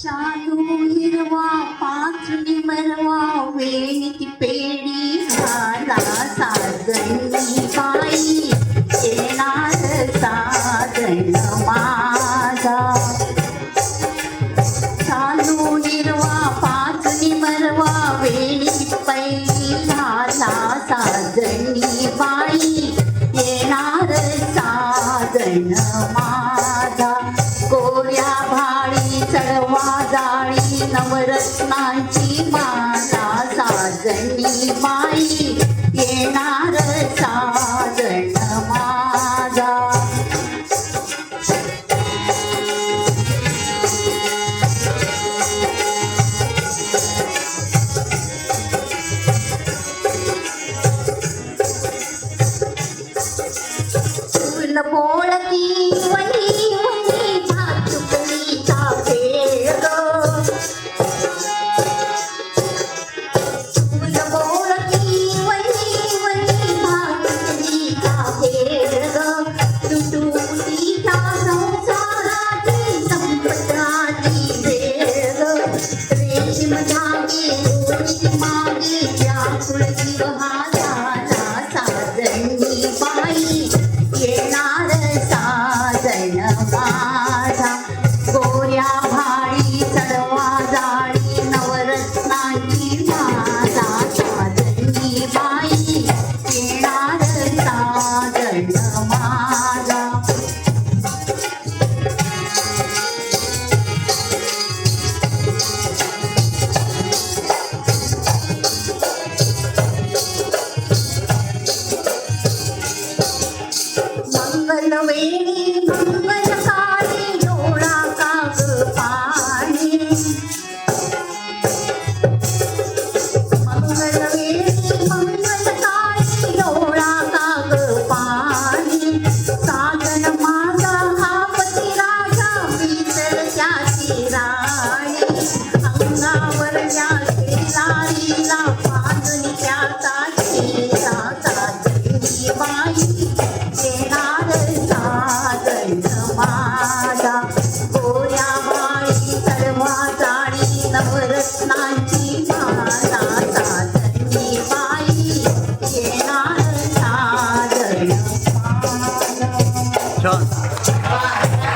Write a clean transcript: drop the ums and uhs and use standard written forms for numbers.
चालू हिरवा पाचनी मरवा वेणीची पेढी झाला साजणी बाई येणार साजण माझा. चालू हिरवा पाचनी मरवा वेणीची पेढी झाला साजणी बाई येणार साजण माझा. गोऱ्या भाळी चढवा जाळी नवरत्नांची माला साजणी बाई येणार साजण माझा. फुल बोळती वही वही भातुकलीचा खेळ ग. फुल बोळती वही वही भातुकलीचा खेळ ग. तुटुतीच्या संसाराची संपताची वेळ ग. रेशीम धागे दोरी मागे व्याकुळ जीव हा झाला साजणी बाई येणार साजण माझा. गोऱ्या भाळी चढवा जाळी नवरत्नांची माला साजणी बाई येणार साजण माझा. मंगलवेणी मंगलकारी डोळा काग पाणी. मंगलवेणी मंगलकारी डोळा काग पाणी. साजन माझा हा पती राजा भीतर त्याची राणी. अंगावरल्या शेजारीला बांधून त्याचा शेजा साजणी बाई येणार साजण माझा. गोऱ्या भाळी चढवा जाळी नवरत्नांची माला साजणी बाई येणार साजण माझा.